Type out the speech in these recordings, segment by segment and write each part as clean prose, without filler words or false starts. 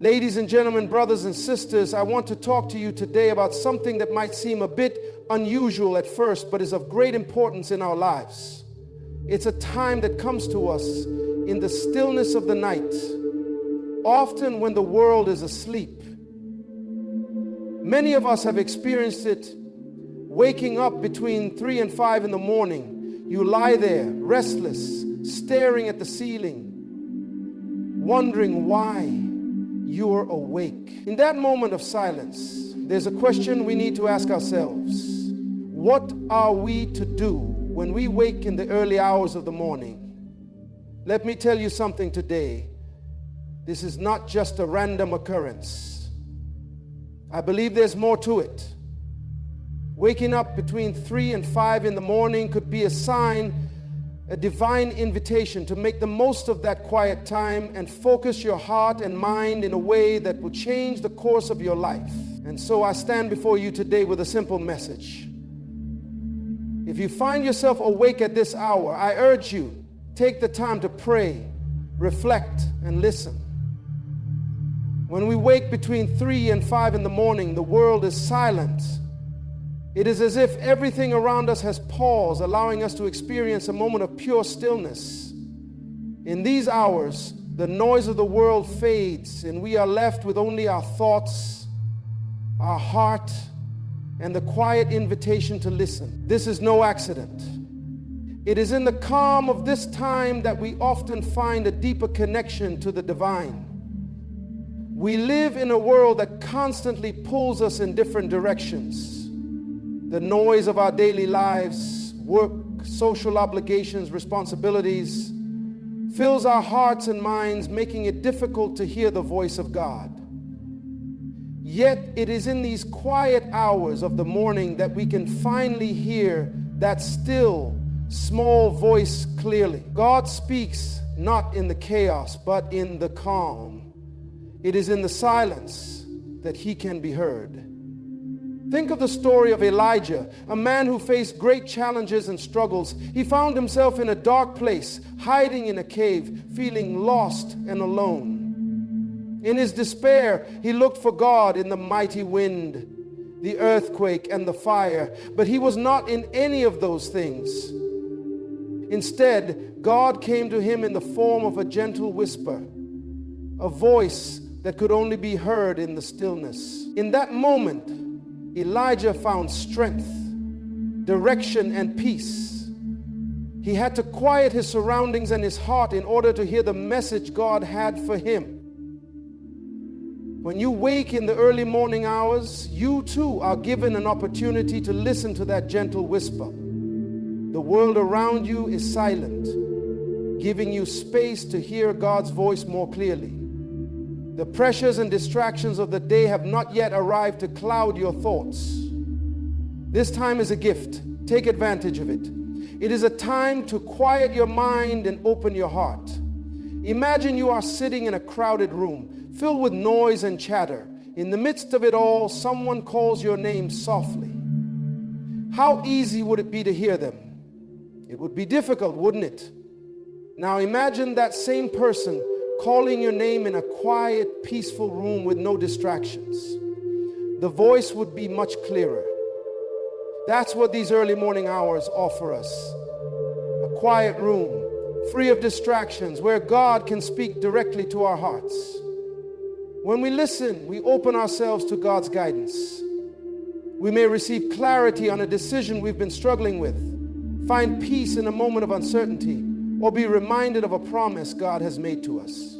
Ladies and gentlemen, brothers and sisters, I want to talk to you today about something that might seem a bit unusual at first, but is of great importance in our lives. It's a time that comes to us in the stillness of the night, often when the world is asleep. Many of us have experienced it waking up between 3 and 5 in the morning. You lie there, restless, staring at the ceiling, wondering why you're awake. In that moment of silence, there's a question we need to ask ourselves. What are we to do when we wake in the early hours of the morning? Let me tell you something today. This is not just a random occurrence. I believe there's more to it. Waking up between 3 and 5 in the morning could be a sign, a divine invitation to make the most of that quiet time and focus your heart and mind in a way that will change the course of your life. And so I stand before you today with a simple message. If you find yourself awake at this hour, I urge you, take the time to pray, reflect, and listen. When we wake between 3 and 5 in the morning, the world is silent. It is as if everything around us has paused, allowing us to experience a moment of pure stillness. In these hours, the noise of the world fades, and we are left with only our thoughts, our heart, and the quiet invitation to listen. This is no accident. It is in the calm of this time that we often find a deeper connection to the divine. We live in a world that constantly pulls us in different directions. The noise of our daily lives, work, social obligations, responsibilities, fills our hearts and minds, making it difficult to hear the voice of God. Yet it is in these quiet hours of the morning that we can finally hear that still, small voice clearly. God speaks not in the chaos, but in the calm. It is in the silence that He can be heard. Think of the story of Elijah, a man who faced great challenges and struggles. He found himself in a dark place, hiding in a cave, feeling lost and alone. In his despair, he looked for God in the mighty wind, the earthquake, and the fire. But he was not in any of those things. Instead, God came to him in the form of a gentle whisper, a voice that could only be heard in the stillness. In that moment, Elijah found strength, direction, and peace. He had to quiet his surroundings and his heart in order to hear the message God had for him. When you wake in the early morning hours, you too are given an opportunity to listen to that gentle whisper. The world around you is silent, giving you space to hear God's voice more clearly. The pressures and distractions of the day have not yet arrived to cloud your thoughts. This time is a gift. Take advantage of it. It is a time to quiet your mind and open your heart. Imagine you are sitting in a crowded room, filled with noise and chatter. In the midst of it all, someone calls your name softly. How easy would it be to hear them? It would be difficult, wouldn't it? Now imagine that same person calling your name in a quiet, peaceful room with no distractions. The voice would be much clearer. That's what these early morning hours offer us. A quiet room, free of distractions, where God can speak directly to our hearts. When we listen, we open ourselves to God's guidance. We may receive clarity on a decision we've been struggling with, find peace in a moment of uncertainty, or be reminded of a promise God has made to us.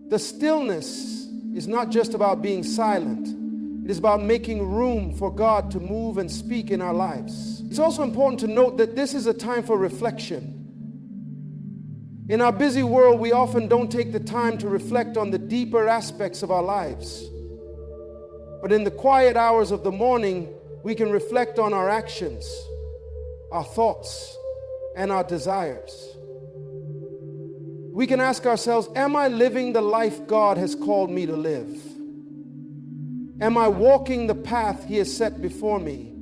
The stillness is not just about being silent. It is about making room for God to move and speak in our lives. It's also important to note that this is a time for reflection. In our busy world, we often don't take the time to reflect on the deeper aspects of our lives. But in the quiet hours of the morning, we can reflect on our actions, our thoughts, and our desires. We can ask ourselves, am I living the life God has called me to live? Am I walking the path He has set before me?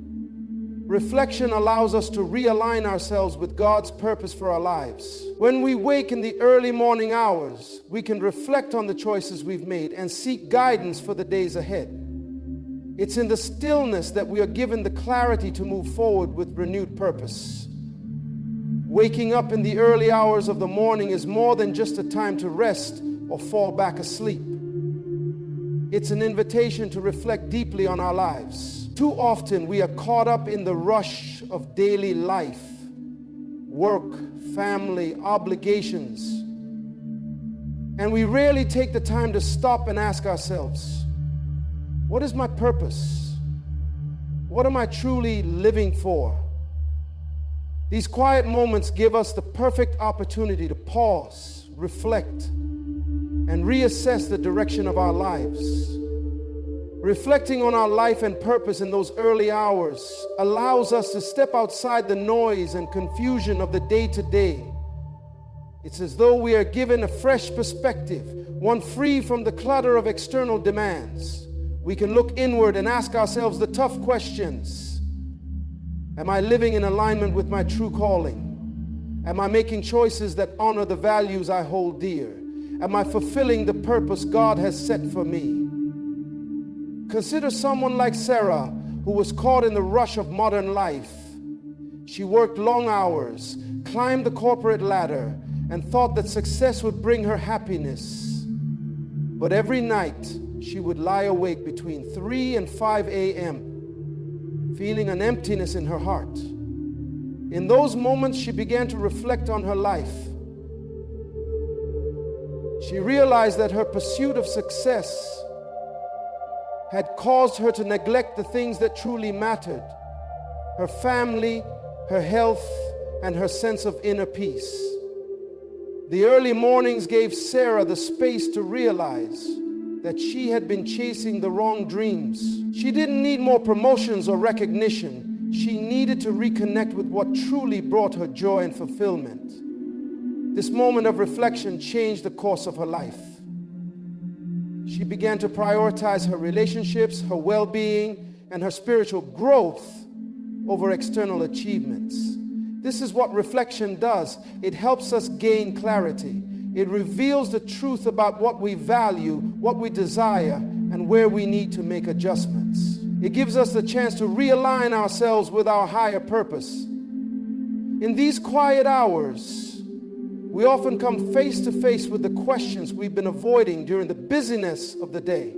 Reflection allows us to realign ourselves with God's purpose for our lives. When we wake in the early morning hours, we can reflect on the choices we've made and seek guidance for the days ahead. It's in the stillness that we are given the clarity to move forward with renewed purpose. Waking up in the early hours of the morning is more than just a time to rest or fall back asleep. It's an invitation to reflect deeply on our lives. Too often we are caught up in the rush of daily life, work, family, obligations, and we rarely take the time to stop and ask ourselves, what is my purpose? What am I truly living for? These quiet moments give us the perfect opportunity to pause, reflect, and reassess the direction of our lives. Reflecting on our life and purpose in those early hours allows us to step outside the noise and confusion of the day-to-day. It's as though we are given a fresh perspective, one free from the clutter of external demands. We can look inward and ask ourselves the tough questions. Am I living in alignment with my true calling? Am I making choices that honor the values I hold dear? Am I fulfilling the purpose God has set for me? Consider someone like Sarah, who was caught in the rush of modern life. She worked long hours, climbed the corporate ladder, and thought that success would bring her happiness. But every night, she would lie awake between 3 and 5 a.m., feeling an emptiness in her heart. In those moments, she began to reflect on her life. She realized that her pursuit of success had caused her to neglect the things that truly mattered: her family, her health, and her sense of inner peace. The early mornings gave Sarah the space to realize that she had been chasing the wrong dreams. She didn't need more promotions or recognition. She needed to reconnect with what truly brought her joy and fulfillment. This moment of reflection changed the course of her life. She began to prioritize her relationships, her well-being, and her spiritual growth over external achievements. This is what reflection does. It helps us gain clarity. It reveals the truth about what we value, what we desire, and where we need to make adjustments. It gives us the chance to realign ourselves with our higher purpose. In these quiet hours, we often come face to face with the questions we've been avoiding during the busyness of the day.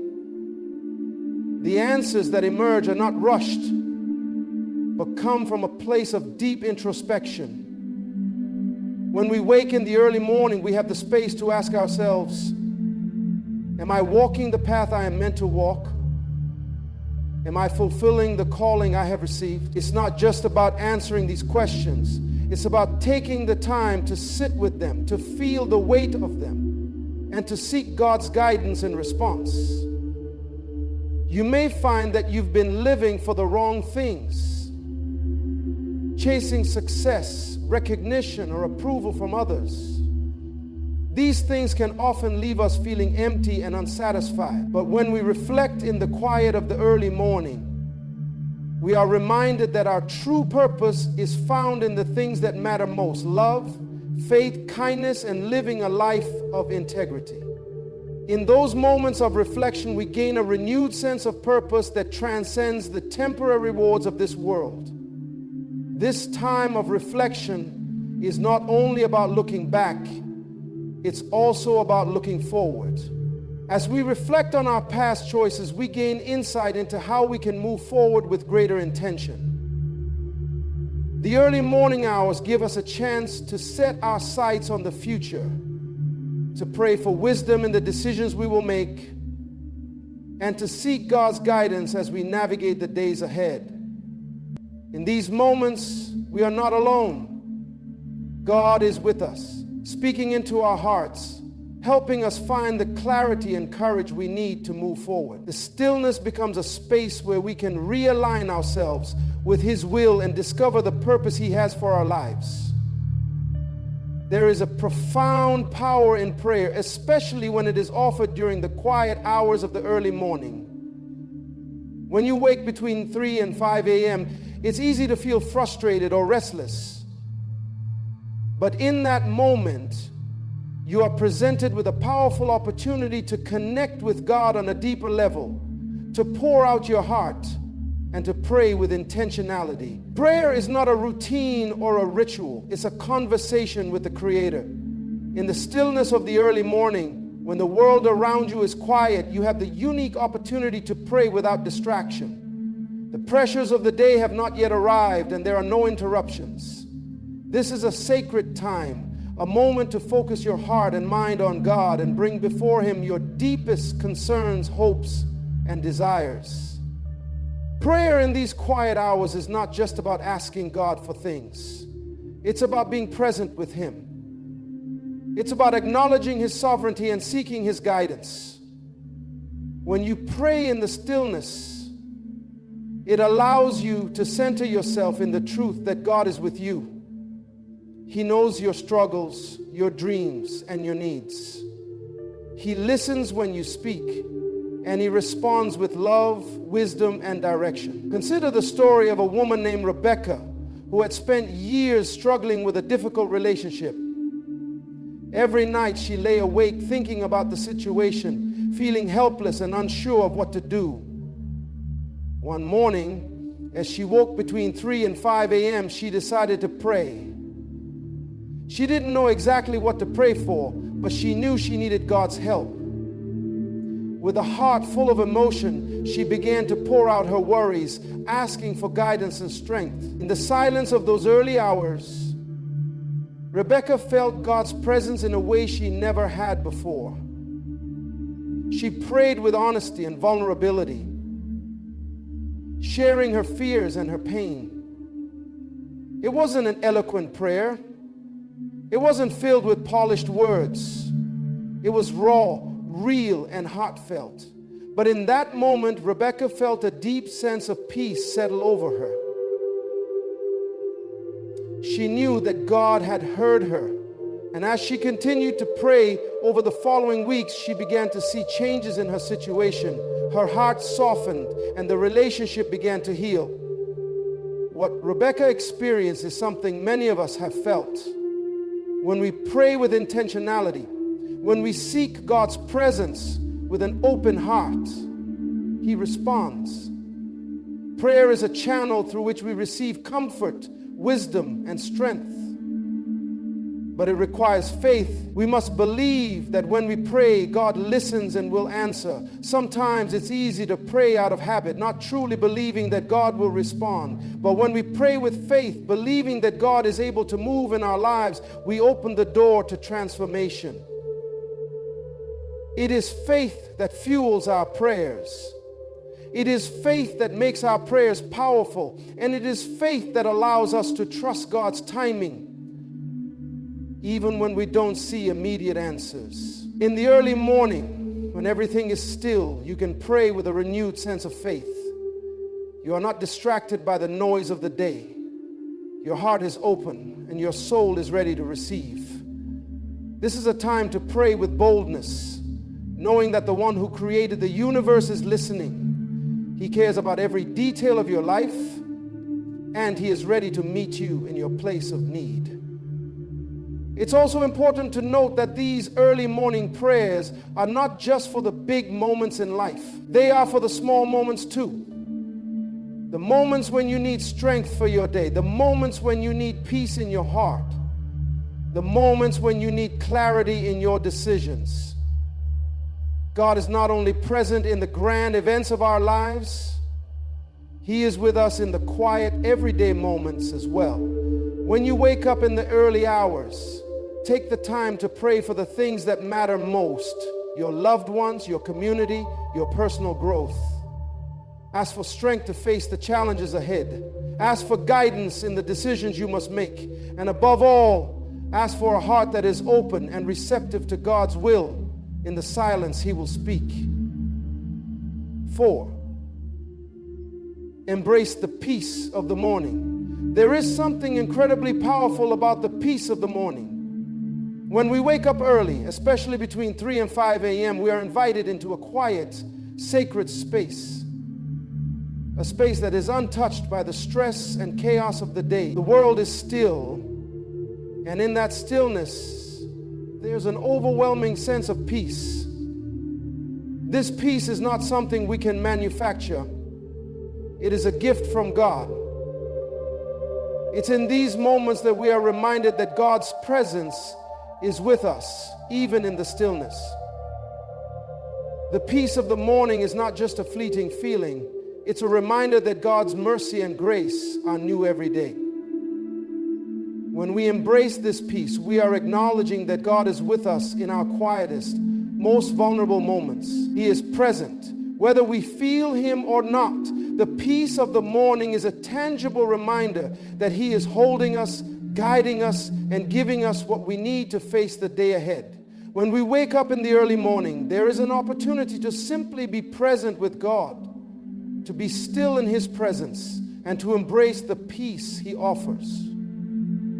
The answers that emerge are not rushed, but come from a place of deep introspection. When we wake in the early morning, we have the space to ask ourselves, am I walking the path I am meant to walk? Am I fulfilling the calling I have received? It's not just about answering these questions. It's about taking the time to sit with them, to feel the weight of them, and to seek God's guidance in response. You may find that you've been living for the wrong things, chasing success, recognition, or approval from others. These things can often leave us feeling empty and unsatisfied. But when we reflect in the quiet of the early morning, we are reminded that our true purpose is found in the things that matter most: love, faith, kindness, and living a life of integrity. In those moments of reflection, we gain a renewed sense of purpose that transcends the temporary rewards of this world. This time of reflection is not only about looking back, it's also about looking forward. As we reflect on our past choices, we gain insight into how we can move forward with greater intention. The early morning hours give us a chance to set our sights on the future, to pray for wisdom in the decisions we will make, and to seek God's guidance as we navigate the days ahead. In these moments, we are not alone. God is with us, speaking into our hearts, helping us find the clarity and courage we need to move forward. The stillness becomes a space where we can realign ourselves with His will and discover the purpose He has for our lives. There is a profound power in prayer, especially when it is offered during the quiet hours of the early morning. When you wake between 3 and 5 a.m., It's easy to feel frustrated or restless. But in that moment, you are presented with a powerful opportunity to connect with God on a deeper level, to pour out your heart, and to pray with intentionality. Prayer is not a routine or a ritual. It's a conversation with the Creator. In the stillness of the early morning, when the world around you is quiet, you have the unique opportunity to pray without distraction. The pressures of the day have not yet arrived, and there are no interruptions. This is a sacred time, a moment to focus your heart and mind on God and bring before Him your deepest concerns, hopes, and desires. Prayer in these quiet hours is not just about asking God for things. It's about being present with Him. It's about acknowledging His sovereignty and seeking His guidance. When you pray in the stillness, it allows you to center yourself in the truth that God is with you. He knows your struggles, your dreams, and your needs. He listens when you speak, and He responds with love, wisdom, and direction. Consider the story of a woman named Rebecca who had spent years struggling with a difficult relationship. Every night she lay awake thinking about the situation, feeling helpless and unsure of what to do. One morning, as she woke between 3 and 5 a.m., she decided to pray. She didn't know exactly what to pray for, but she knew she needed God's help. With a heart full of emotion, she began to pour out her worries, asking for guidance and strength. In the silence of those early hours, Rebecca felt God's presence in a way she never had before. She prayed with honesty and vulnerability, sharing her fears and her pain. It wasn't an eloquent prayer. It wasn't filled with polished words. It was raw, real, and heartfelt. But in that moment, Rebecca felt a deep sense of peace settle over her. She knew that God had heard her. And as she continued to pray over the following weeks, she began to see changes in her situation. Her heart softened, and the relationship began to heal. What Rebecca experienced is something many of us have felt. When we pray with intentionality, when we seek God's presence with an open heart, He responds. Prayer is a channel through which we receive comfort, wisdom, and strength. But it requires faith. We must believe that when we pray, God listens and will answer. Sometimes it's easy to pray out of habit, not truly believing that God will respond. But when we pray with faith, believing that God is able to move in our lives, we open the door to transformation. It is faith that fuels our prayers. It is faith that makes our prayers powerful. And it is faith that allows us to trust God's timing, even when we don't see immediate answers. In the early morning, when everything is still, you can pray with a renewed sense of faith. You are not distracted by the noise of the day. Your heart is open and your soul is ready to receive. This is a time to pray with boldness, knowing that the one who created the universe is listening. He cares about every detail of your life, and He is ready to meet you in your place of need. It's also important to note that these early morning prayers are not just for the big moments in life. They are for the small moments too. The moments when you need strength for your day, the moments when you need peace in your heart, the moments when you need clarity in your decisions. God is not only present in the grand events of our lives, He is with us in the quiet, everyday moments as well. When you wake up in the early hours, take the time to pray for the things that matter most: your loved ones, your community, your personal growth. Ask for strength to face the challenges ahead. Ask for guidance in the decisions you must make. And above all, ask for a heart that is open and receptive to God's will. In the silence, He will speak. 4, embrace the peace of the morning. There is something incredibly powerful about the peace of the morning. When we wake up early, especially between 3 and 5 a.m., we are invited into a quiet, sacred space. a space that is untouched by the stress and chaos of the day. The world is still, and in that stillness, there's an overwhelming sense of peace. This peace is not something we can manufacture. It is a gift from God. It's in these moments that we are reminded that God's presence is with us, even in the stillness. The peace of the morning is not just a fleeting feeling. It's a reminder that God's mercy and grace are new every day. When we embrace this peace, we are acknowledging that God is with us in our quietest, most vulnerable moments. He is present, whether we feel Him or not. The peace of the morning is a tangible reminder that He is holding us, guiding us, and giving us what we need to face the day ahead. When we wake up in the early morning, there is an opportunity to simply be present with God, to be still in His presence, and to embrace the peace He offers.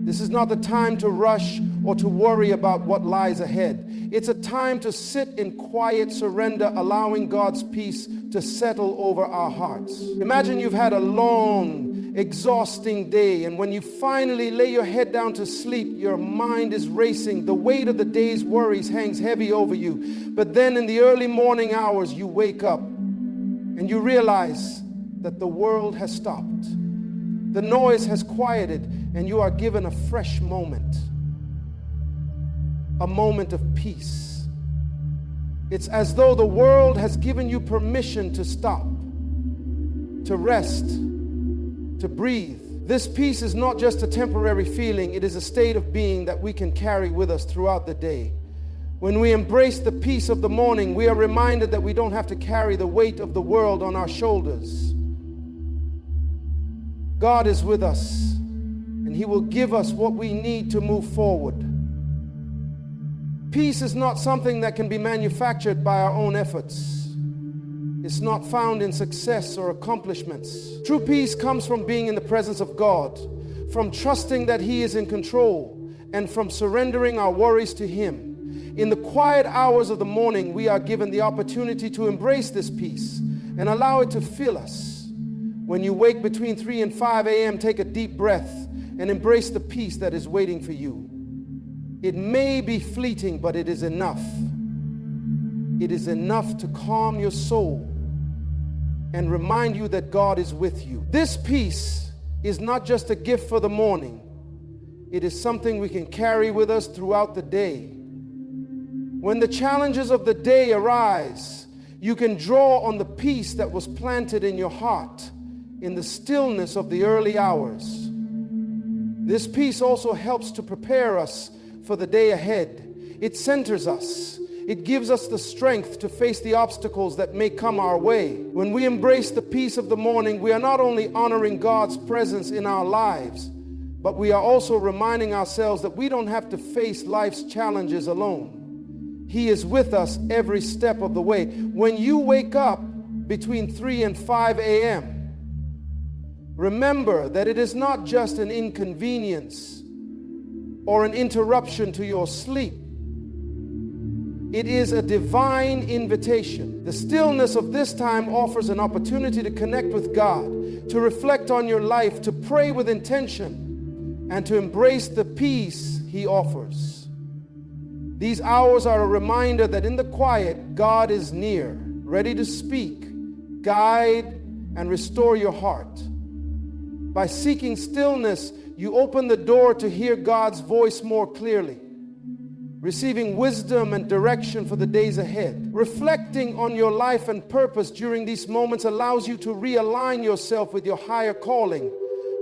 This is not the time to rush or to worry about what lies ahead. It's a time to sit in quiet surrender, allowing God's peace to settle over our hearts. Imagine you've had a long, exhausting day, and when you finally lay your head down to sleep, your mind is racing. The weight of the day's worries hangs heavy over you. But then in the early morning hours, you wake up and you realize that the world has stopped. The noise has quieted, and you are given a fresh moment, a moment of peace. It's as though the world has given you permission to stop, to rest, to breathe. This peace is not just a temporary feeling, it is a state of being that we can carry with us throughout the day. When we embrace the peace of the morning, we are reminded that we don't have to carry the weight of the world on our shoulders. God is with us, and He will give us what we need to move forward. Peace is not something that can be manufactured by our own efforts. It's not found in success or accomplishments. True peace comes from being in the presence of God, from trusting that He is in control, and from surrendering our worries to Him. In the quiet hours of the morning, we are given the opportunity to embrace this peace and allow it to fill us. When you wake between 3 and 5 a.m., take a deep breath and embrace the peace that is waiting for you. It may be fleeting, but it is enough. It is enough to calm your soul and remind you that God is with you. This peace is not just a gift for the morning. It is something we can carry with us throughout the day. When the challenges of the day arise, you can draw on the peace that was planted in your heart in the stillness of the early hours. This peace also helps to prepare us for the day ahead. It centers us. It gives us the strength to face the obstacles that may come our way. When we embrace the peace of the morning, we are not only honoring God's presence in our lives, but we are also reminding ourselves that we don't have to face life's challenges alone. He is with us every step of the way. When you wake up between 3 and 5 a.m., remember that it is not just an inconvenience or an interruption to your sleep. It is a divine invitation. The stillness of this time offers an opportunity to connect with God, to reflect on your life, to pray with intention, and to embrace the peace He offers. These hours are a reminder that in the quiet, God is near, ready to speak, guide, and restore your heart. By seeking stillness, you open the door to hear God's voice more clearly, receiving wisdom and direction for the days ahead. Reflecting on your life and purpose during these moments allows you to realign yourself with your higher calling,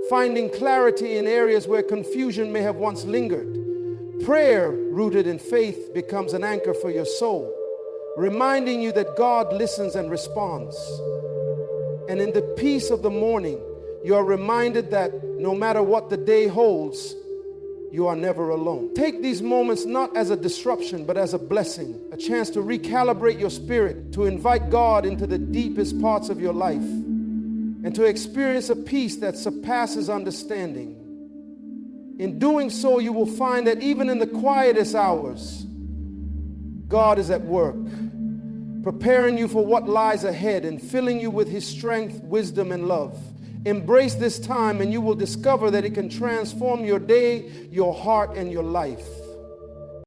finding clarity in areas where confusion may have once lingered. Prayer, rooted in faith, becomes an anchor for your soul, reminding you that God listens and responds. And in the peace of the morning, you are reminded that no matter what the day holds, you are never alone. Take these moments not as a disruption, but as a blessing, a chance to recalibrate your spirit, to invite God into the deepest parts of your life, and to experience a peace that surpasses understanding. In doing so, you will find that even in the quietest hours, God is at work, preparing you for what lies ahead and filling you with his strength, wisdom, and love. Embrace this time and you will discover that it can transform your day, your heart, and your life.